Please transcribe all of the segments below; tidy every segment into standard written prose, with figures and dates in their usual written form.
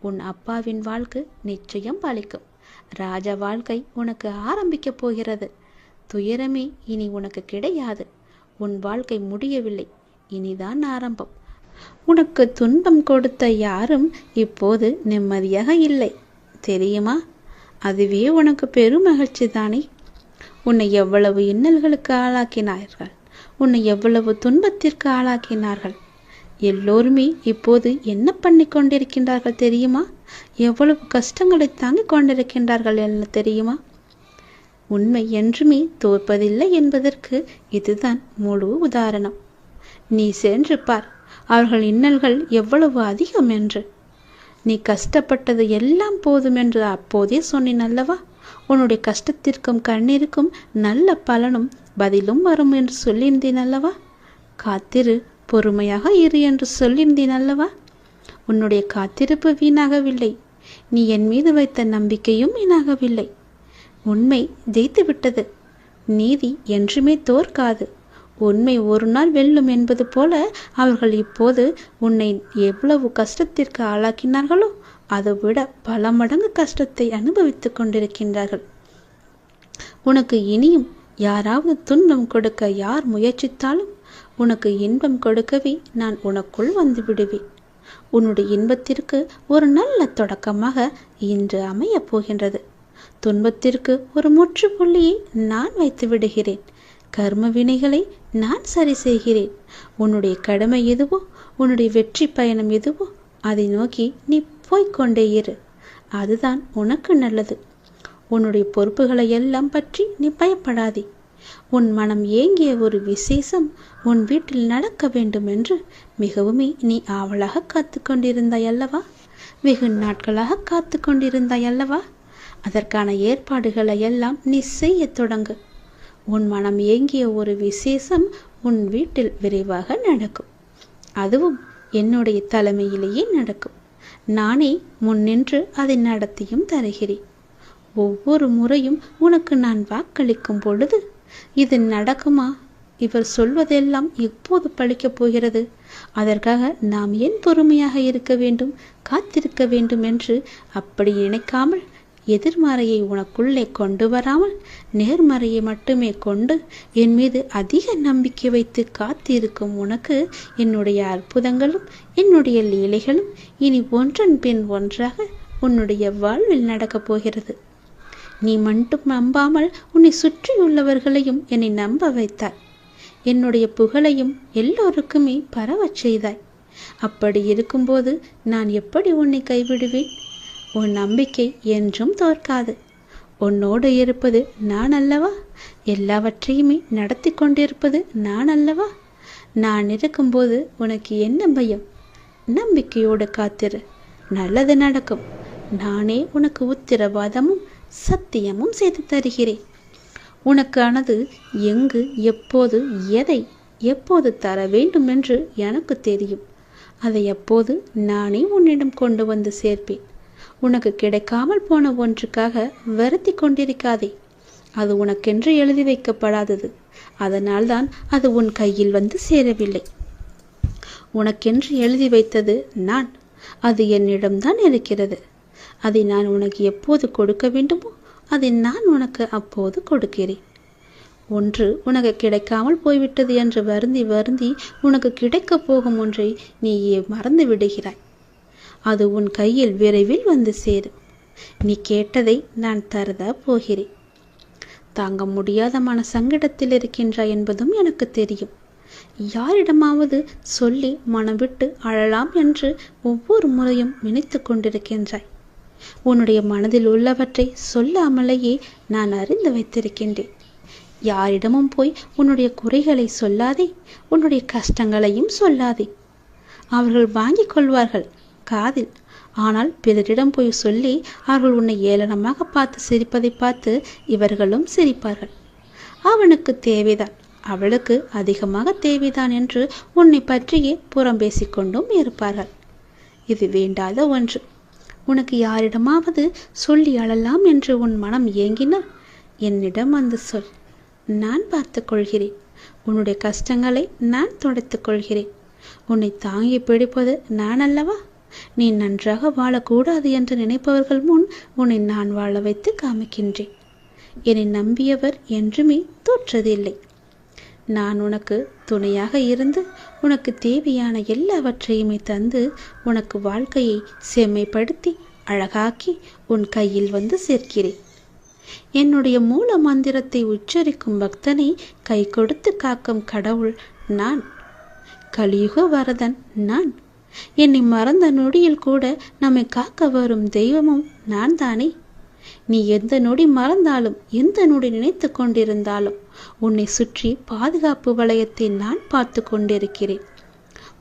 உன் அப்பாவின் வாழ்க்கை நிச்சயம் பலிக்கும். ராஜ வாழ்க்கை உனக்கு ஆரம்பிக்கப் போகிறது. துயரமே இனி உனக்கு கிடையாது. உன் வாழ்க்கை முடியவில்லை, இனிதான் ஆரம்பம். உனக்கு துன்பம் கொடுத்த யாரும் இப்போது நிம்மதியாக இல்லை தெரியுமா? அதுவே உனக்கு பெரும் மகிழ்ச்சி தானே. உன்னை எவ்வளவு இன்னல்களுக்கு ஆளாக்கினார்கள், உன்னை எவ்வளவு துன்பத்திற்கு ஆளாக்கினார்கள். எல்லோருமே இப்போது என்ன பண்ணி கொண்டிருக்கின்றார்கள் தெரியுமா? எவ்வளவு கஷ்டங்களை தாங்கிக் கொண்டிருக்கின்றார்கள் என்ன தெரியுமா? உண்மை என்றுமே தோற்பதில்லை என்பதற்கு இதுதான் முழு உதாரணம். நீ சென்று பார், அவர்கள் இன்னல்கள் எவ்வளவு அதிகம் என்று. நீ கஷ்டப்பட்டது எல்லாம் போதும் என்று அப்போதே சொன்னேன் அல்லவா? உன்னுடைய கஷ்டத்திற்கும் கண்ணீருக்கும் நல்ல பலனும் பதிலும் வரும் என்று சொல்லியிருந்தேன் அல்லவா? காத்திரு, பொறுமையாக இரு என்று சொல்லியிருந்தேன் அல்லவா? உன்னுடைய காத்திருப்பு வீணாகவில்லை. நீ என் மீது வைத்த நம்பிக்கையும் வீணாகவில்லை. உண்மை ஜெயித்து விட்டது. நீதி என்றுமே தோற்காது. உண்மை ஒரு நாள் வெல்லும் என்பது போல அவர்கள் இப்போது உன்னை எவ்வளவு கஷ்டத்திற்கு ஆளாக்கினார்களோ அதை விட பல மடங்கு கஷ்டத்தை அனுபவித்துக் கொண்டிருக்கின்றார்கள். உனக்கு இனியும் யாராவது துன்பம் கொடுக்க யார் முயற்சித்தாலும் உனக்கு இன்பம் கொடுக்கவே நான் உனக்குள் வந்து விடுவேன். உன்னுடைய இன்பத்திற்கு ஒரு நல்ல தொடக்கமாக இன்று அமையப் போகின்றது. துன்பத்திற்கு ஒரு முற்றுப்புள்ளியை நான் வைத்து விடுகிறேன். கர்ம வினைகளை நான் சரி செய்கிறேன். உன்னுடைய கடமை எதுவோ, உன்னுடைய வெற்றி பயணம் எதுவோ அதை நோக்கி நீ போய்கொண்டே இரு. அதுதான் உனக்கு நல்லது. உன்னுடைய பொறுப்புகளை எல்லாம் பற்றி நீ பயப்படாதே. உன் மனம் ஏங்கிய ஒரு விசேஷம் உன் வீட்டில் நடக்க வேண்டும் என்று மிகவுமே நீ ஆவலாக காத்து கொண்டிருந்தாய் அல்லவா? வெகு நாட்களாக காத்து கொண்டிருந்தாய் அல்லவா? அதற்கான ஏற்பாடுகளை எல்லாம் நீ செய்ய தொடங்கு. உன் மனம் ஏங்கிய ஒரு விசேஷம் உன் வீட்டில் விரைவாக நடக்கும். அதுவும் என்னுடைய தலைமையிலேயே நடக்கும். நானே முன்னின்று அதை நடத்தியும் தருகிறேன். ஒவ்வொரு முறையும் உனக்கு நான் வாக்களிக்கும் பொழுது இது நடக்குமா, இவர் சொல்வதெல்லாம் எப்போது பழிக்கப் போகிறது, அதற்காக நாம் ஏன் பொறுமையாக இருக்க வேண்டும், காத்திருக்க வேண்டும் என்று அப்படி நினைக்காமல், எதிர்மறையை உனக்குள்ளே கொண்டு வராமல் நேர்மறையை மட்டுமே கொண்டு என் மீது அதிக நம்பிக்கை வைத்து காத்திருக்கும் உனக்கு என்னுடைய அற்புதங்களும் என்னுடைய லீலைகளும் இனி ஒன்றன் பின் ஒன்றாக உன்னுடைய வாழ்வில் நடக்கப் போகிறது. நீ மட்டும் நம்பாமல் உன்னை சுற்றியுள்ளவர்களையும் என்னை நம்ப வைத்தாய். என்னுடைய புகழையும் எல்லோருக்குமே பரவச் செய்தாய். அப்படி இருக்கும்போது நான் எப்படி உன்னை கைவிடுவேன்? உன் நம்பிக்கை என்றும் தோற்காது. உன்னோடு இருப்பது நான் அல்லவா? எல்லாவற்றையுமே நடத்தி கொண்டிருப்பது நான் அல்லவா? நான் இருக்கும்போது உனக்கு என்ன பயம்? நம்பிக்கையோடு காத்திரு, நல்லது நடக்கும். நானே உனக்கு உத்திரவாதமும் சத்தியமும் செய்து தருகிறேன். உனக்கானது எங்கு, எப்போது, எதை எப்போது தர வேண்டும் என்று எனக்கு தெரியும். அதை எப்போது நானே உன்னிடம் கொண்டு வந்து சேர்ப்பேன். உனக்கு கிடைக்காமல் போன ஒன்றுக்காக வருத்தி கொண்டிருக்காதே. அது உனக்கென்று எழுதி வைக்கப்படாதது. அதனால்தான் அது உன் கையில் வந்து சேரவில்லை. உனக்கென்று எழுதி வைத்தது நான். அது என்னிடம்தான் இருக்கிறது. அதை நான் உனக்கு எப்போது கொடுக்க வேண்டுமோ அதை நான் உனக்கு அப்போது கொடுக்கிறேன். ஒன்று உனக்கு கிடைக்காமல் போய்விட்டது என்று வருந்தி வருந்தி உனக்கு கிடைக்கப் போகும் ஒன்றை நீ மறந்து விடுகிறாய். அது உன் கையில் விரைவில் வந்து சேரும். நீ கேட்டதை நான் தரதா போகிறேன். தாங்க முடியாத மன சங்கடத்தில் இருக்கின்றாய் என்பதும் எனக்கு தெரியும். யாரிடமாவது சொல்லி மனம் விட்டு அழலாம் என்று ஒவ்வொரு முறையும் நினைத்து கொண்டிருக்கின்றாய். உன்னுடைய மனதில் உள்ளவற்றை சொல்லாமலேயே நான் அறிந்து வைத்திருக்கின்றேன். யாரிடமும் போய் உன்னுடைய குறைகளை சொல்லாதே, உன்னுடைய கஷ்டங்களையும் சொல்லாதே. அவர்கள் வாங்கிக் கொள்வார்கள் காதில். ஆனால் பிறரிடம் போய் சொல்லி அவர்கள் உன்னை ஏளனமாக பார்த்து சிரிப்பதை பார்த்து இவர்களும் சிரிப்பார்கள். அவனுக்கு தேவைதான், அவளுக்கு அதிகமாக தேவைதான் என்று உன்னை பற்றியே புறம் பேசிக்கொண்டும் இருப்பார்கள். இது வேண்டாத ஒன்று. உனக்கு யாரிடமாவது சொல்லி அழலாம் என்று உன் மனம் ஏங்கினால் என்னிடம் வந்து சொல். நான் பார்த்து கொள்கிறேன். உன்னுடைய கஷ்டங்களை நான் துடைத்துக் கொள்கிறேன். உன்னை தாங்கி பிடிப்பது நான் அல்லவா? நீ நன்றாக வாழக்கூடாது என்று நினைப்பவர்கள் முன் உன்னை நான் வாழ வைத்து காமிக்கின்றேன். என்னை நம்பியவர் என்றுமே தோற்றதில்லை. நான் உனக்கு துணையாக இருந்து உனக்கு தேவையான எல்லாவற்றையுமே தந்து உனக்கு வாழ்க்கையை செம்மைப்படுத்தி அழகாக்கி உன் கையில் வந்து சேர்க்கிறேன். என்னுடைய மூல மந்திரத்தை உச்சரிக்கும் பக்தனை கை கொடுத்து காக்கும் கடவுள் நான். கலியுக வரதன் நான். என்னை மறந்த நொடியில் கூட நம்மை காக்க வரும் தெய்வமும் நான் தானே. நீ எந்த நொடி மறந்தாலும் எந்த நொடி நினைத்து கொண்டிருந்தாலும் உன்னை சுற்றி பாதுகாப்பு வளையத்தை நான் பார்த்து கொண்டிருக்கிறேன்.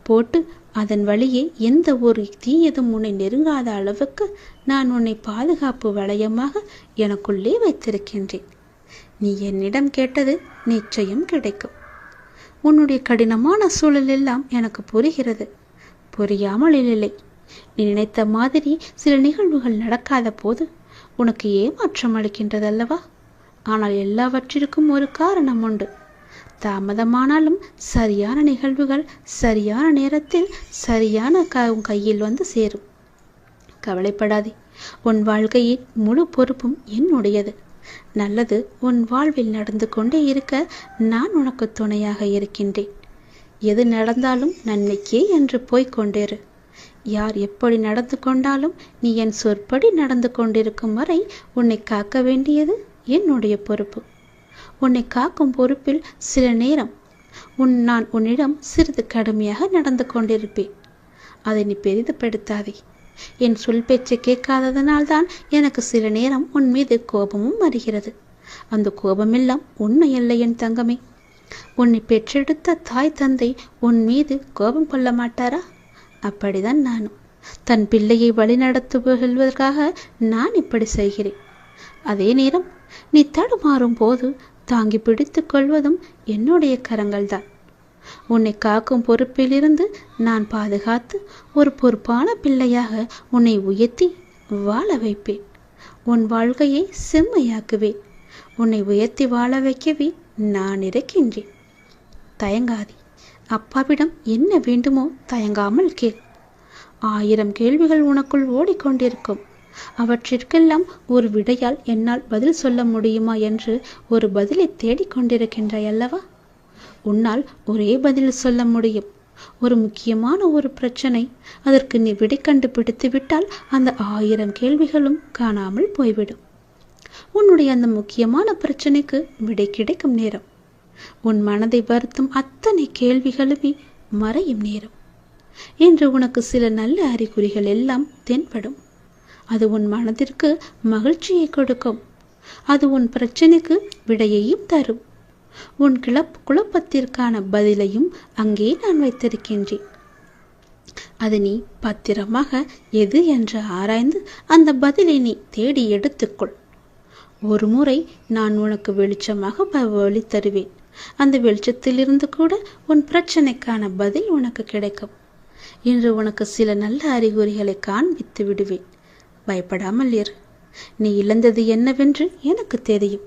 போட்டு அதன் வழியே எந்த ஒரு தீயதும் உன்னை நெருங்காத அளவுக்கு நான் உன்னை பாதுகாப்பு வளையமாக எனக்குள்ளே வைத்திருக்கின்றேன். நீ என்னிடம் கேட்டது நிச்சயம் கிடைக்கும். உன்னுடைய கடினமான சூழல் எல்லாம் எனக்கு புரிகிறது. புரியாமல் இல்லை. நீ நினைத்த மாதிரி சில நிகழ்வுகள் நடக்காத போது உனக்கு ஏமாற்றம் அளிக்கின்றதல்லவா? ஆனால் எல்லாவற்றிற்கும் ஒரு காரணம் உண்டு. தாமதமானாலும் சரியான நிகழ்வுகள் சரியான நேரத்தில் சரியான கையில் வந்து சேரும். கவலைப்படாதே. உன் வாழ்க்கையின் முழு பொறுப்பும் என்னுடையது. நல்லது உன் வாழ்வில் நடந்து கொண்டே இருக்க நான் உனக்கு துணையாக இருக்கின்றேன். எது நடந்தாலும் நன்மைக்கே என்று போய்கொண்டிரு. யார் எப்படி நடந்து கொண்டாலும் நீ என் சொற்படி நடந்து கொண்டிருக்கும் வரை உன்னை காக்க வேண்டியது என்னுடைய பொறுப்பு. உன்னை காக்கும் பொறுப்பில் சில நேரம் நான் உன்னிடம் சிறிது கடுமையாக நடந்து கொண்டிருப்பேன். அதை நீ பெரிதுபடுத்தாதே. என் சொல் பேச்சை கேட்காததனால்தான் எனக்கு சில நேரம் உன் மீது கோபமும் வருகிறது. அந்த கோபமெல்லாம் உண்மையல்ல என் தங்கமே. உன்னை பெற்றெடுத்த தாய் தந்தை உன் மீது கோபம் கொள்ள மாட்டாரா? அப்படிதான் நானும். தன் பிள்ளையை வழிநடத்துவதற்காக நான் இப்படி செய்கிறேன். அதே நேரம் நீ தடுமாறும் போது தாங்கி பிடித்து கொள்வதும் என்னுடைய கரங்கள்தான். உன்னை காக்கும் பொறுப்பிலிருந்து நான் பாதுகாத்து ஒரு பொறுப்பான பிள்ளையாக உன்னை உயர்த்தி வாழ வைப்பேன். உன் வாழ்க்கையை செம்மையாக்குவேன். உன்னை உயர்த்தி வாழ வைக்கவே நான் இருக்கின்றேன். தயங்காதே. அப்பாவிடம் என்ன வேண்டுமோ தயங்காமல் கேள். 1000 கேள்விகள் உனக்குள் ஓடிக்கொண்டிருக்கும். அவற்றிற்கெல்லாம் ஒரு விடையால் என்னால் பதில் சொல்ல முடியுமா என்று ஒரு பதிலை தேடிக்கொண்டிருக்கின்றாய் அல்லவா? உன்னால் ஒரே பதில் சொல்ல முடியும். ஒரு முக்கியமான ஒரு பிரச்சனை, அதற்கு நீ விடை கண்டுபிடித்து விட்டால் அந்த 1000 கேள்விகளும் காணாமல் போய்விடும். உன்னுடைய அந்த முக்கியமான பிரச்சனைக்கு விடை கிடைக்கும் நேரம், உன் மனதை வருத்தும் அத்தனை கேள்விகளுமே மறையும் நேரம் என்று உனக்கு சில நல்ல அறிகுறிகள் எல்லாம் தென்படும். அது உன் மனதிற்கு மகிழ்ச்சியை கொடுக்கும். அது உன் பிரச்சனைக்கு விடையையும் தரும். உன் குழப்பத்திற்கான பதிலையும் அங்கே நான் வைத்திருக்கின்றேன். அது நீ பத்திரமாக எது என்று ஆராய்ந்து அந்த பதிலை நீ தேடி எடுத்துக்கொள். ஒரு முறை நான் உனக்கு வெளிச்சமாக வழி தருவேன். அந்த வெளிச்சத்திலிருந்து கூட உன் பிரச்சனைக்கான பதில் உனக்கு கிடைக்கும். இன்று உனக்கு சில நல்ல அறிகுறிகளை காண்பித்து விடுவேன். பயப்படாமல் இரு. நீ இழந்தது என்னவென்று எனக்கு தெரியும்.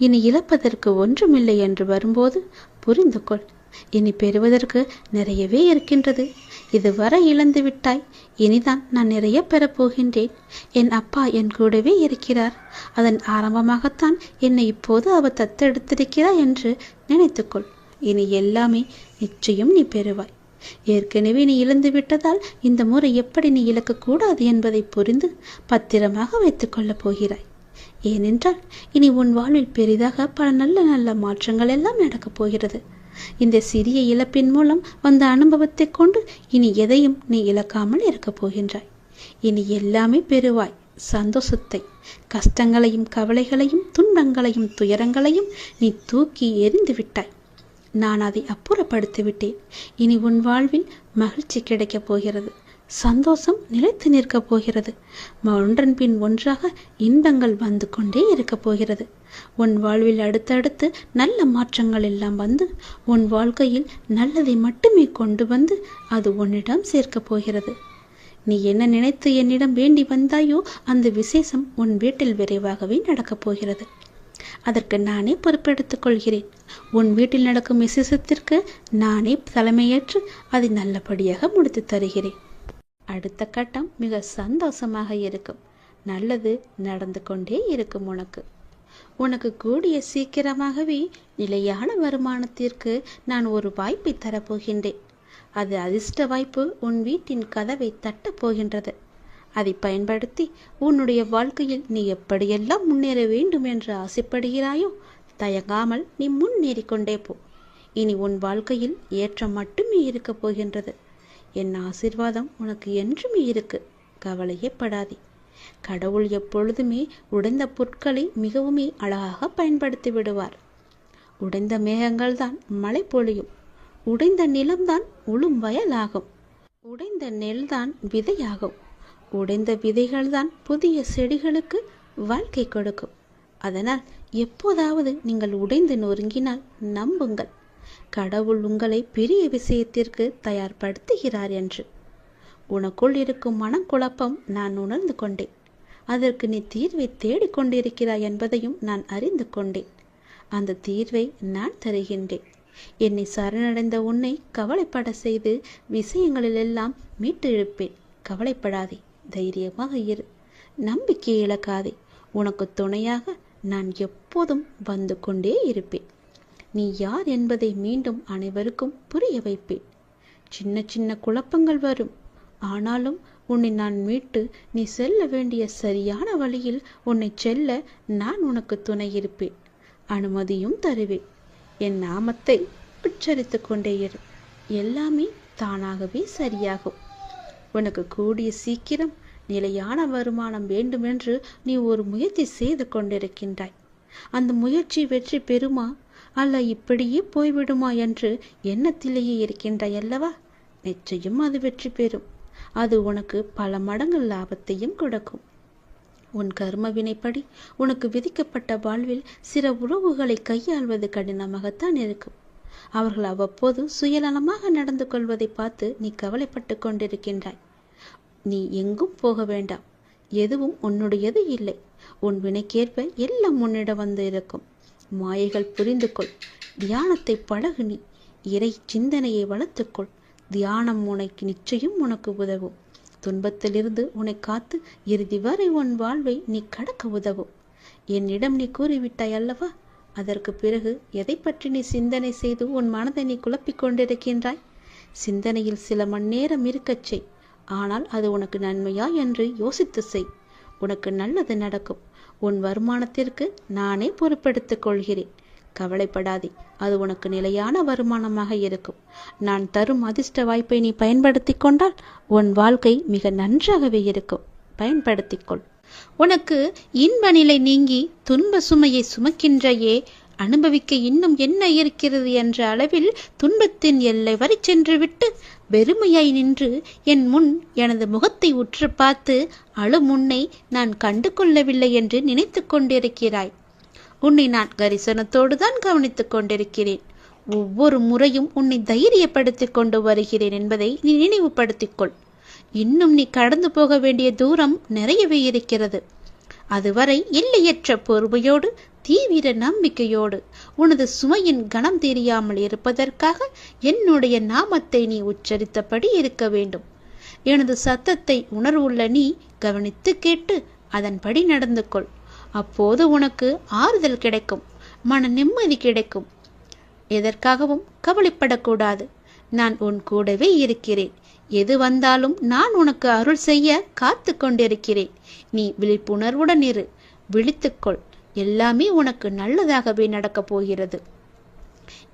இனி இழப்பதற்கு ஒன்றுமில்லை என்று வரும்போது புரிந்து கொள். இனி பெறுவதற்கு நிறையவே இருக்கின்றது. இதுவரை இழந்து விட்டாய். இனிதான் நான் நிறைய பெறப்போகின்றேன். என் அப்பா என் கூடவே இருக்கிறார். அதன் ஆரம்பமாகத்தான் என்னை இப்போது அவர் தத்தெடுத்திருக்கிறார் என்று நினைத்துக்கொள். இனி எல்லாமே நிச்சயம் நீ பெறுவாய். ஏற்கனவே நீ இழந்து விட்டதால் இந்த முறை எப்படி நீ இழக்கக்கூடாது என்பதை புரிந்து பத்திரமாக வைத்துக் கொள்ளப் போகிறாய். ஏனென்றால் இனி உன் வாழ்வில் பெரிதாக பல நல்ல நல்ல மாற்றங்கள் எல்லாம் நடக்கப் போகிறது. இந்த சிறிய இழப்பின் மூலம் வந்த அனுபவத்தை கொண்டு இனி எதையும் நீ இழக்காமல் இருக்கப் போகின்றாய். இனி எல்லாமே பெறுவாய். சந்தோஷத்தை, கஷ்டங்களையும் கவலைகளையும் துன்பங்களையும் துயரங்களையும் நீ தூக்கி எறிந்து விட்டாய். நான் அதை அப்புறப்படுத்தி விட்டேன். இனி உன் வாழ்வில் மகிழ்ச்சி கிடைக்கப் போகிறது. சந்தோஷம் நிலைத்து நிற்கப் போகிறது. ஒன்றன் பின் ஒன்றாக இன்பங்கள் வந்து கொண்டே இருக்கப் போகிறது. உன் வாழ்வில் அடுத்தடுத்து நல்ல மாற்றங்கள் எல்லாம் வந்து உன் வாழ்க்கையில் நல்லதை மட்டுமே கொண்டு வந்து அது உன்னிடம் சேர்க்கப் போகிறது. நீ என்ன நினைத்து என்னிடம் வேண்டி வந்தாயோ அந்த விசேஷம் உன் வீட்டில் விரைவாகவே நடக்கப் போகிறது. அதற்கு நானே பொறுப்பெடுத்துக் கொள்கிறேன். உன் வீட்டில் நடக்கும் விசேஷத்திற்கு நானே தலைமையேற்று அதை நல்லபடியாக முடித்து தருகிறேன். அடுத்த கட்டம் மிக சந்தோஷமாக இருக்கும். நல்லது நடந்து கொண்டே இருக்கும். உனக்கு கூடிய சீக்கிரமாகவே நிலையான வருமானத்திற்கு நான் ஒரு வாய்ப்பை தரப்போகின்றேன். அது அதிர்ஷ்ட வாய்ப்பு உன் வீட்டின் கதவை தட்டப் போகின்றது. அதை பயன்படுத்தி உன்னுடைய வாழ்க்கையில் நீ எப்படியெல்லாம் முன்னேற வேண்டும் என்று ஆசைப்படுகிறாயோ தயங்காமல் நீ முன்னேறி கொண்டே போ. இனி உன் வாழ்க்கையில் ஏற்றம் மட்டுமே இருக்க போகின்றது. என் ஆசீர்வாதம் உனக்கு என்றுமே இருக்கு. கவலையே படாதே. கடவுள் எப்பொழுதுமே உடைந்த பொருட்களை மிகவுமே அழகாக பயன்படுத்தி விடுவார். உடைந்த மேகங்கள் தான் மழை பொழியும். உடைந்த நிலம்தான் உளும் வயலாகும். உடைந்த நெல்தான் விதையாகும். உடைந்த விதைகள்தான் புதிய செடிகளுக்கு வாழ்க்கை கொடுக்கும். அதனால் எப்போதாவது நீங்கள் உடைந்து நொறுங்கினால் நம்புங்கள், கடவுள் உங்களை பெரிய விஷயத்திற்கு தயார்படுத்துகிறார் என்று. உனக்குள் இருக்கும் மனக்குழப்பம் நான் உணர்ந்து கொண்டேன். அதற்கு நீ தீர்வை தேடிக்கொண்டிருக்கிறாய் என்பதையும் நான் அறிந்து கொண்டேன். அந்த தீர்வை நான் தருகின்றேன். என்னை சரணடைந்த உன்னை கவலைப்பட செய்து விஷயங்களிலெல்லாம் மீட்டு இழுப்பேன். கவலைப்படாதே, தைரியமாக இரு, நம்பிக்கையை இழக்காதே. உனக்கு துணையாக நான் எப்போதும் வந்து கொண்டே இருப்பேன். நீ யார் என்பதை மீண்டும் அனைவருக்கும் புரிய வைப்பேன். சின்ன சின்ன குழப்பங்கள் வரும், ஆனாலும் உன்னை நான் மீட்டு நீ செல்ல வேண்டிய சரியான வழியில் உன்னை செல்ல நான் உனக்கு துணை இருப்பேன். அனுமதியும் தருவேன். என் நாமத்தை உச்சரித்து கொண்டே இரு. எல்லாமே தானாகவே சரியாகும். உனக்கு கூடிய சீக்கிரம் நிலையான வருமானம் வேண்டுமென்று நீ ஒரு முயற்சி செய்து கொண்டிருக்கின்றாய். அந்த முயற்சி வெற்றி பெறுமா அல்ல இப்படியே போய்விடுமா என்று எண்ணத்திலேயே இருக்கின்றாய் அல்லவா? நிச்சயம் அது வெற்றி பெறும். அது உனக்கு பல மடங்கு லாபத்தையும் கொடுக்கும். உன் கர்ம வினைப்படி உனக்கு விதிக்கப்பட்ட வாழ்வில் சில உறவுகளை கையாள்வது கடினமாகத்தான் இருக்கும். அவர்கள் அவ்வப்போது சுயநலமாக நடந்து கொள்வதை பார்த்து நீ கவலைப்பட்டு கொண்டிருக்கின்றாய். நீ எங்கும் போக வேண்டாம். எதுவும் உன்னுடையது இல்லை. உன் வினைக்கேற்ப எல்லாம் உன்னிடம் வந்து இருக்கும். மாயைகள் புரிந்து கொள். தியானத்தை பழகு. நீ இறை சிந்தனையை வளர்த்துக்கொள். தியானம் உனக்கு நிச்சயம் உனக்கு உதவும். துன்பத்திலிருந்து உன்னை காத்து இறுதி வரை உன் வாழ்வை நீ கடக்க உதவும். என்னிடம் நீ கூறிவிட்டாய் அல்லவா? அதற்கு பிறகு எதை பற்றி நீ சிந்தனை செய்து உன் மனதை நீ குழப்பிக் கொண்டிருக்கின்றாய்? சிந்தனையில் சில மணி நேரம் இருக்கச் செய். ஆனால் அது உனக்கு நன்மையா என்று யோசித்து செய். உனக்கு நல்லது நடக்கும். உன் வருமானத்திற்கு நானே பொறுப்பெடுத்துக் கொள்கிறேன். கவலைப்படாதே, அது உனக்கு நிலையான வருமானமாக இருக்கும். நான் தரும் அதிர்ஷ்ட வாய்ப்பை நீ பயன்படுத்தி கொண்டால் உன் வாழ்க்கை மிக நன்றாகவே இருக்கும். பயன்படுத்திக்கொள். உனக்கு இன்ப நிலை நீங்கி துன்ப சுமையை சுமக்கின்றையே, அனுபவிக்க இன்னும் என்ன இருக்கிறது என்ற அளவில் துன்பத்தின் எல்லை வரை சென்று விட்டு வெறுமையாய் நின்று என் முன் எனது முகத்தை உற்று பார்த்து அழும் உன்னை நான் கண்டு கொள்ளவில்லை என்று நினைத்து கொண்டிருக்கிறாய். உன்னை நான் கரிசனத்தோடு தான் கவனித்துக் கொண்டிருக்கிறேன். ஒவ்வொரு முறையும் உன்னை தைரியப்படுத்திக் கொண்டு வருகிறேன் என்பதை நீ நினைவுபடுத்திக்கொள். இன்னும் நீ கடந்து போக வேண்டிய தூரம் நிறையவே இருக்கிறது. அதுவரை எல்லையற்ற பொறுமையோடு தீவிர நம்பிக்கையோடு உனது சுமையின் கணம் தெரியாமல் இருப்பதற்காக என்னுடைய நாமத்தை நீ உச்சரித்தபடி இருக்க வேண்டும். எனது சத்தத்தை உணர்வுள்ள நீ கவனித்து கேட்டு அதன்படி நடந்து கொள். அப்போது உனக்கு ஆறுதல் கிடைக்கும், மன நிம்மதி கிடைக்கும். எதற்காகவும் கவலைப்படக்கூடாது. நான் உன் கூடவே இருக்கிறேன். எது வந்தாலும் நான் உனக்கு அருள் செய்ய காத்து கொண்டிருக்கிறேன். நீ விழிப்புணர்வுடன் இரு, விழித்துக்கொள். எல்லாமே உனக்கு நல்லதாகவே நடக்கப் போகிறது.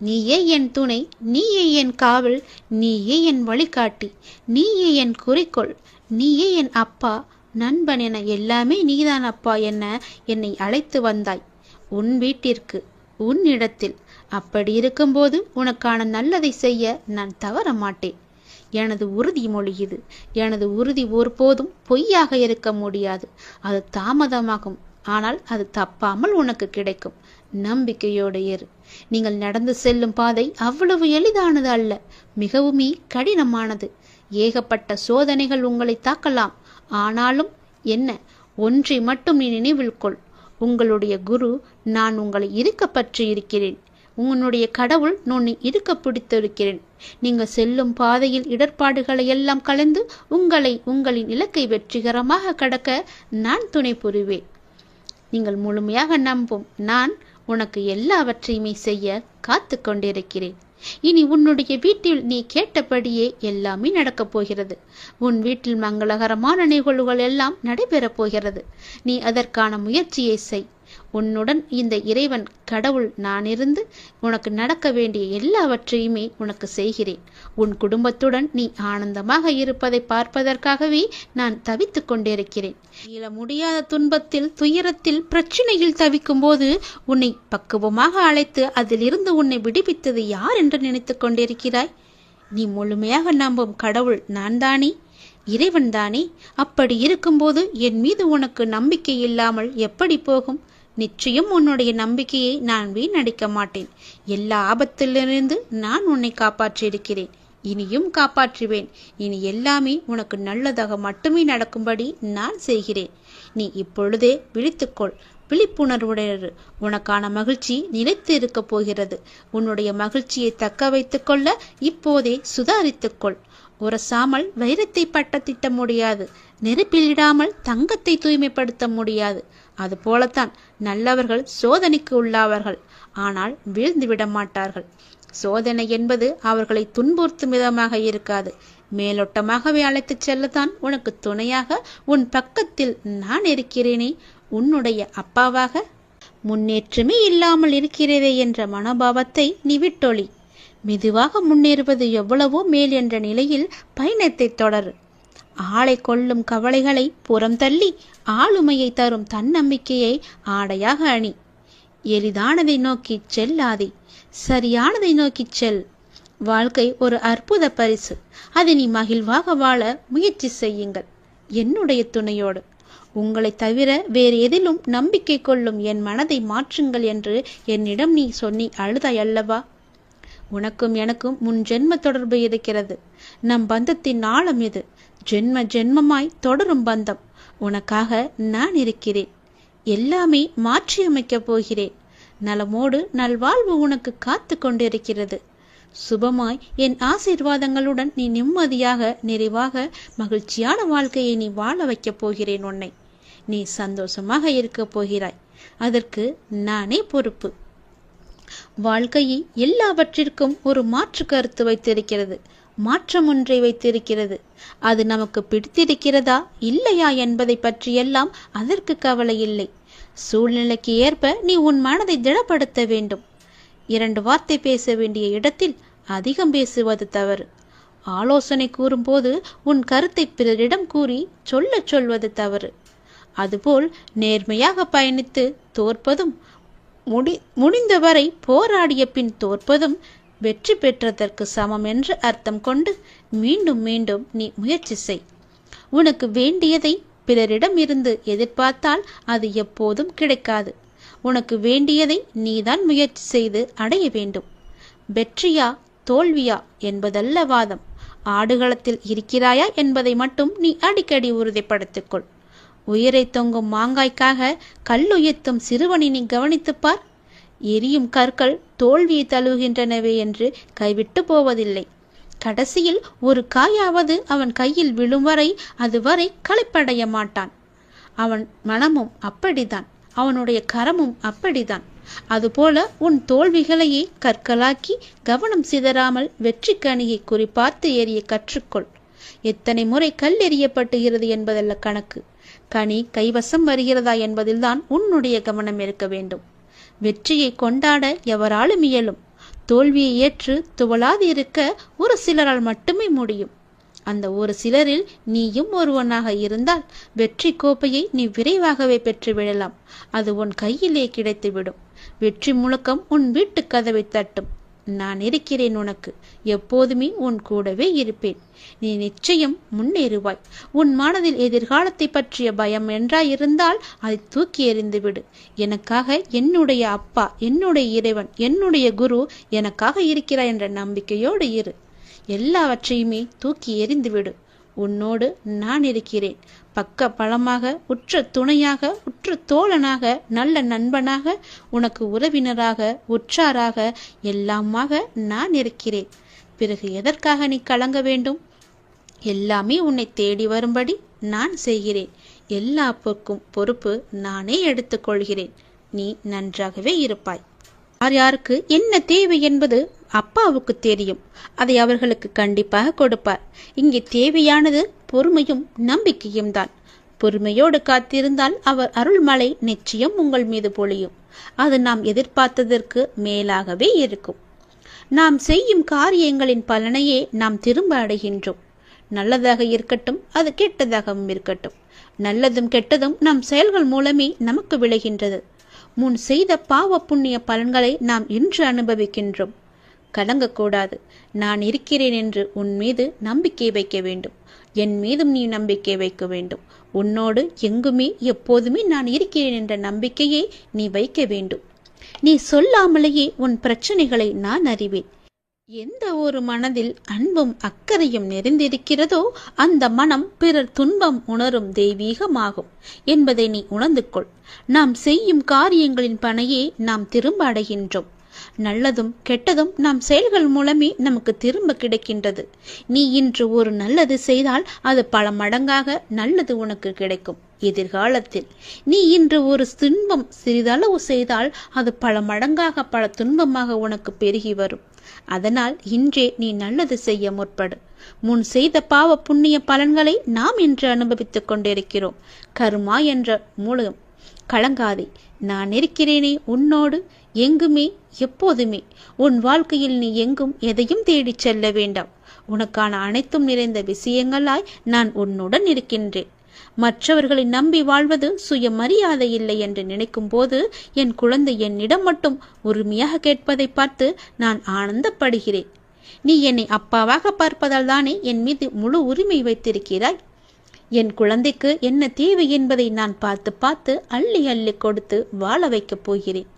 நீயே என் துணை, நீயே என் காவல், நீயே என் வழிகாட்டி, நீயே என் குறிக்கோள், நீயே என் அப்பா, நண்பன் என எல்லாமே நீதான் அப்பா என என்னை அழைத்து வந்தாய் உன் வீட்டிற்கு, உன் இடத்தில். அப்படி இருக்கும்போது உனக்கான நல்லதை செய்ய நான் தவற மாட்டேன். எனது உறுதிமொழி இது. எனது உறுதி ஒருபோதும் பொய்யாக இருக்க முடியாது. அது தாமதமாகும், ஆனால் அது தப்பாமல் உனக்கு கிடைக்கும். நம்பிக்கையோடு இரு. நீங்கள் நடந்து செல்லும் பாதை அவ்வளவு எளிதானது அல்ல, மிகவுமே கடினமானது. ஏகப்பட்ட சோதனைகள் உங்களை தாக்கலாம். ஆனாலும் என்ன, ஒன்றை மட்டும் நீ நினைவில் கொள். உங்களுடைய குரு நான் உங்களை இருக்க பற்றி இருக்கிறேன். உன்னுடைய கடவுள் உன்னை இருக்க பிடித்திருக்கிறேன். நீங்கள் செல்லும் பாதையில் இடர்பாடுகளை எல்லாம் கலந்து உங்களின் இலக்கை வெற்றிகரமாக கடக்க நான் துணை புரிவேன். நீங்கள் முழுமையாக நம்பும் நான் உனக்கு எல்லாவற்றையுமே செய்ய காத்து கொண்டிருக்கிறேன். இனி உன்னுடைய வீட்டில் நீ கேட்டபடியே எல்லாமே நடக்கப் போகிறது. உன் வீட்டில் மங்களகரமான நிகழ்வுகள் எல்லாம் நடைபெறப் போகிறது. நீ அதற்கான முயற்சியை செய். உன்னுடன் இந்த இறைவன் கடவுள் நான் இருந்து உனக்கு நடக்க வேண்டிய எல்லாவற்றையுமே உனக்கு செய்கிறேன். உன் குடும்பத்துடன் நீ ஆனந்தமாக இருப்பதை பார்ப்பதற்காகவே நான் தவித்துக் கொண்டிருக்கிறேன். மீள முடியாத துன்பத்தில், துயரத்தில், பிரச்சனையில் தவிக்கும் போது உன்னை பக்குவமாக அழைத்து அதிலிருந்து உன்னை விடுவித்தது யார் என்று நினைத்து கொண்டிருக்கிறாய்? நீ முழுமையாக நம்பும் கடவுள் நான் தானே, இறைவன் தானே. அப்படி இருக்கும்போது என் மீது உனக்கு நம்பிக்கை இல்லாமல் எப்படி போகும்? நிச்சயம் உன்னுடைய நம்பிக்கையை நான் வீணடிக்க மாட்டேன். எல்லா ஆபத்திலிருந்து நான் உன்னை காப்பாற்றியிருக்கிறேன், இனியும் காப்பாற்றுவேன். இனி எல்லாமே உனக்கு நல்லதாக மட்டுமே நடக்கும்படி நான் செய்கிறேன். நீ இப்பொழுதே விழித்துக்கொள், விழிப்புணர்வுடையது. உனக்கான மகிழ்ச்சி நிலைத்து இருக்க போகிறது. உன்னுடைய மகிழ்ச்சியை தக்க வைத்துக் கொள்ள இப்போதே சுதாரித்துக்கொள். உரசாமல் வைரத்தை பட்டத்திட்ட முடியாது, நெருப்பிலிடாமல் தங்கத்தை தூய்மைப்படுத்த முடியாது. அது போலத்தான் நல்லவர்கள் சோதனைக்கு உள்ளாவார்கள், ஆனால் வீழ்ந்து விட மாட்டார்கள். சோதனை என்பது அவர்களை துன்புறுத்தும் விதமாக இருக்காது, மேலோட்டமாகவே அழைத்துச் செல்லத்தான் உனக்கு துணையாக உன் பக்கத்தில் நான் இருக்கிறேனே, உன்னுடைய அப்பாவாக. முன்னேற்றமே இல்லாமல் இருக்கிறதே என்ற மனோபாவத்தை நீ விட்டொளி. மெதுவாக முன்னேறுவது எவ்வளவோ மேல் என்ற நிலையில் பயணத்தை தொடரு. ஆளை கொள்ளும் கவலைகளை புறம் தள்ளி ஆளுமையை தரும் தன்னம்பிக்கையை ஆடையாக அணி. எளிதானதை நோக்கி செல்லாதே, சரியானதை நோக்கி செல். வாழ்க்கை ஒரு அற்புத பரிசு. அதை நீ மகிழ்வாக வாழ முயற்சி செய்யுங்கள், என்னுடைய துணையோடு. உங்களை தவிர வேறு எதிலும் நம்பிக்கை கொள்ளும் என் மனதை மாற்றுங்கள் என்று என்னிடம் நீ சொன்னி அழுதாய் அல்லவா? உனக்கும் எனக்கும் முன் ஜென்ம தொடர்பு இருக்கிறது. நம் பந்தத்தின் ஆழம் இது. ஜென்ம ஜென்மமாய் தொடரும் பந்தம். உனக்காக நான் இருக்கிறேன். எல்லாமே மாற்றியமைக்கப் போகிறேன். நலமோடு நல்வாழ்வு உனக்கு காத்து கொண்டிருக்கிறது. சுபமாய் என் ஆசீர்வாதங்களுடன் நீ நிம்மதியாக, நிறைவாக, மகிழ்ச்சியான வாழ்க்கையை நீ வாழ வைக்கப் போகிறேன். உன்னை நீ சந்தோஷமாக இருக்கப் போகிறாய். அதற்கு நானே பொறுப்பு. வாழ்க்கையை எல்லாவற்றிற்கும் ஒரு மாற்று கருத்து வைத்திருக்கிறது, மாற்றம் ஒன்றை வைத்திருக்கிறது. அது நமக்கு பிடித்திருக்கிறதா இல்லையா என்பதை பற்றியெல்லாம் அதற்கு கவலை இல்லை. சூழ்நிலைக்கு ஏற்ப நீ உன் மனதை திடப்படுத்த வேண்டும். 2 வார்த்தை பேச வேண்டிய இடத்தில் அதிகம் பேசுவது தவறு. ஆலோசனை கூறும்போது உன் கருத்தை பிறரிடம் கூறி சொல்வது தவறு. அதுபோல் நேர்மையாக பயணித்து தோற்பதும், முடிந்தவரை போராடிய பின் தோற்பதும் வெற்றி பெற்றதற்கு சமம் என்று அர்த்தம் கொண்டு மீண்டும் மீண்டும் நீ முயற்சி செய். உனக்கு வேண்டியதை பிறரிடம் இருந்து எதிர்பார்த்தால் அது எப்போதும் கிடைக்காது. உனக்கு வேண்டியதை நீதான் முயற்சி செய்து அடைய வேண்டும். வெற்றியா தோல்வியா என்பதல்ல வாதம். ஆடுகளத்தில் இருக்கிறாயா என்பதை மட்டும் நீ அடிக்கடி உறுதிப்படுத்திக்கொள். உயிரை தொங்கும் மாங்காய்க்காக கல்லுயர்த்தும் சிறுவனை நீ கவனித்துப்பார். எரியும் கற்கள் தோல்வியை தழுவுகின்றனவே என்று கைவிட்டு போவதில்லை. கடைசியில் ஒரு காயாவது அவன் கையில் விழும் வரை அதுவரை களைப்படைய மாட்டான். அவன் மனமும் அப்படித்தான், அவனுடைய கரமும் அப்படித்தான். அதுபோல உன் தோல்விகளையே கற்களாக்கி கவனம் சிதறாமல் வெற்றி கனியை குறிப்பார்த்து எறிய கற்றுக்கொள். எத்தனை முறை கல் எறியப்பட்டுகிறது என்பதல்ல கணக்கு, கனி கைவசம் வருகிறதா என்பதில்தான் உன்னுடைய கவனம் இருக்க வேண்டும். வெற்றியை கொண்டாட எவராலும் இயலும். தோல்வியை ஏற்று துவளாது இருக்க ஒரு சிலரால் மட்டுமே முடியும். அந்த ஒரு சிலரில் நீயும் ஒருவனாக இருந்தால் வெற்றி கோப்பையை நீ விரைவாகவே பெற்றுவிடலாம். அது உன் கையிலே கிடைத்துவிடும். வெற்றி முழக்கம் உன் வீட்டு கதவை தட்டும். நான் இருக்கிறேன் உனக்கு, எப்போதுமே உன் கூடவே இருப்பேன். நீ நிச்சயம் முன்னேறுவாய். உன் மனதில் எதிர்காலத்தை பற்றிய பயம் என்றாயிருந்தால் அதை தூக்கி எறிந்துவிடு. எனக்காக என்னுடைய அப்பா, என்னுடைய இறைவன், என்னுடைய குரு எனக்காக இருக்கிறார் என்ற நம்பிக்கையோடு இரு. எல்லாவற்றையுமே தூக்கி எறிந்துவிடு. உன்னோடு நான் இருக்கிறேன். பக்க பலமாக, உற்ற துணையாக, உற்ற தோழனாக, நல்ல நண்பனாக, உனக்கு உறவினராக, உற்றாராக எல்லாமாக நான் இருக்கிறேன். பிறகு எதற்காக நீ கலங்க வேண்டும்? எல்லாமே உன்னை தேடி வரும்படி நான் செய்கிறேன். எல்லா பொறுப்பு நானே எடுத்துக்கொள்கிறேன். நீ நன்றாகவே இருப்பாய். யார் யாருக்கு என்ன தேவை என்பது அப்பாவுக்கு தெரியும். அதை அவர்களுக்கு கண்டிப்பாக கொடுப்பார். இங்கே தேவையானது பொறுமையும் நம்பிக்கையும் தான். பொறுமையோடு காத்திருந்தால் அவர் அருள்மழை நிச்சயம் உங்கள் மீது பொழியும். அது நாம் எதிர்பார்த்ததற்கு மேலாகவே இருக்கும். நாம் செய்யும் காரியங்களின் பலனையே நாம் திரும்ப அடைகின்றோம். நல்லதாக இருக்கட்டும், அது கெட்டதாகவும் இருக்கட்டும். நல்லதும் கெட்டதும் நம் செயல்கள் மூலமே நமக்கு விளைகின்றது. முன் செய்த பாவ புண்ணிய பலன்களை நாம் இன்று அனுபவிக்கின்றோம். கலங்கக்கூடாது. நான் இருக்கிறேன் என்று உன் மீது நம்பிக்கை வைக்க வேண்டும். என் மீதும் நீ நம்பிக்கை வைக்க வேண்டும். உன்னோடு எங்குமே எப்போதுமே நான் இருக்கிறேன் என்ற நம்பிக்கையை நீ வைக்க வேண்டும். நீ சொல்லாமலேயே உன் பிரச்சனைகளை நான் அறிவேன். எந்த ஒரு மனதில் அன்பும் அக்கறையும் நிறைந்திருக்கிறதோ அந்த மனம் பிறர் துன்பம் உணரும் தெய்வீகமாகும் என்பதை நீ உணர்ந்து கொள். நாம் செய்யும் காரியங்களின் பணையே நாம் திரும்ப அடைகின்றோம். நல்லதும் கெட்டதும் நாம் செயல்கள் மூலமே நமக்கு திரும்ப கிடைக்கின்றது. நீ இன்று ஒரு நல்லது செய்தால் அது பல மடங்காக நல்லது உனக்கு கிடைக்கும் எதிர்காலத்தில். நீ இன்று ஒரு துன்பம் சிறிதளவு செய்தால் அது பல மடங்காக பல துன்பமாக உனக்கு பெருகி வரும். அதனால் இன்றே நீ நல்லது செய்ய முற்படு. முன் செய்த பாவ புண்ணிய பலன்களை நாம் இன்று அனுபவித்துக் கொண்டிருக்கிறோம். கர்மா என்ற மூலம் கலங்காதே. நான் இருக்கிறேனே உன்னோடு எங்குமே எப்போதுமே. உன் வாழ்க்கையில் நீ எங்கும் எதையும் தேடிச் செல்ல வேண்டாம். உனக்கான அனைத்தும் நிறைந்த விஷயங்களாய் நான் உன்னுடன் இருக்கின்றேன். மற்றவர்களை நம்பி வாழ்வது சுயமரியாதை இல்லை என்று நினைக்கும் போது என் குழந்தை என்னிடம் மட்டும் உரிமையாக கேட்பதை பார்த்து நான் ஆனந்தப்படுகிறேன். நீ என்னை அப்பாவாக பார்ப்பதால் தானே என் மீது முழு உரிமை வைத்திருக்கிறாய். என் குழந்தைக்கு என்ன தேவை என்பதை நான் பார்த்து பார்த்து அள்ளி அள்ளி கொடுத்து வாழ வைக்கப் போகிறேன்.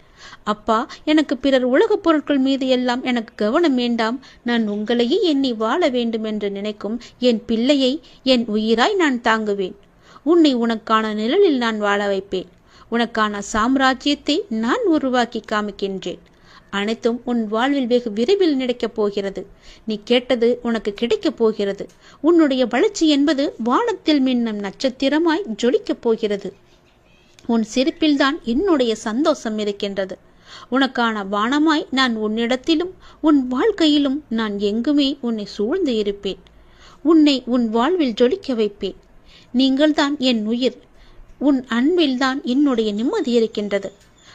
அப்பா, எனக்கு பிறர் உலகப் பொருட்கள் மீது எல்லாம் எனக்கு கவனம் வேண்டாம். நான் உங்களையே எண்ணி வாழ வேண்டும் என்று நினைக்கும் என் பிள்ளையை என் உயிராய் நான் தாங்குவேன். உன்னை உனக்கான நிழலில் நான் வாழ வைப்பேன். உனக்கான சாம்ராஜ்யத்தை நான் உருவாக்கி காமிக்கின்றேன். அனைத்தும் உன் வாழ்வில் வெகு விரைவில் நடக்கப் போகிறது. நீ கேட்டது உனக்கு கிடைக்கப் போகிறது. உன்னுடைய வளர்ச்சி என்பது வானத்தில் மின்னும் நட்சத்திரமாய் ஜொலிக்கப் போகிறது. உன் சிரிப்பில்தான் என்னுடைய சந்தோஷம் இருக்கின்றது. உனக்கான வானமாய் நான் உன்னிடத்திலும் உன் வாழ்க்கையிலும் நான் எங்குமே உன்னை சூழ்ந்து இருப்பேன். உன்னை உன் வாழ்வில் ஜொலிக்க வைப்பேன். நீங்கள்தான் என் உயிர். உன் அன்பில்தான் என்னுடைய நிம்மதி இருக்கின்றது.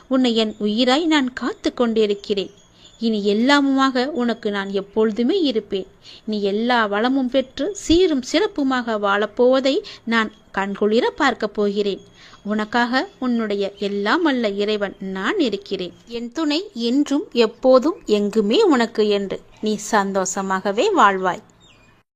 உன்னை என் உயிராய் நான் காத்து கொண்டிருக்கிறேன். இனி எல்லாமுமாக உனக்கு நான் எப்பொழுதுமே இருப்பேன். நீ எல்லா வளமும் பெற்று சீரும் சிறப்புமாக வாழப்போவதை நான் கண்குளிர பார்க்க போகிறேன். உனக்காக உன்னுடைய எல்லாம் அல்ல இறைவன் நான் இருக்கிறேன். என் துணை என்றும் எப்போதும் எங்குமே உனக்கு என்று நீ சந்தோஷமாகவே வாழ்வாய்.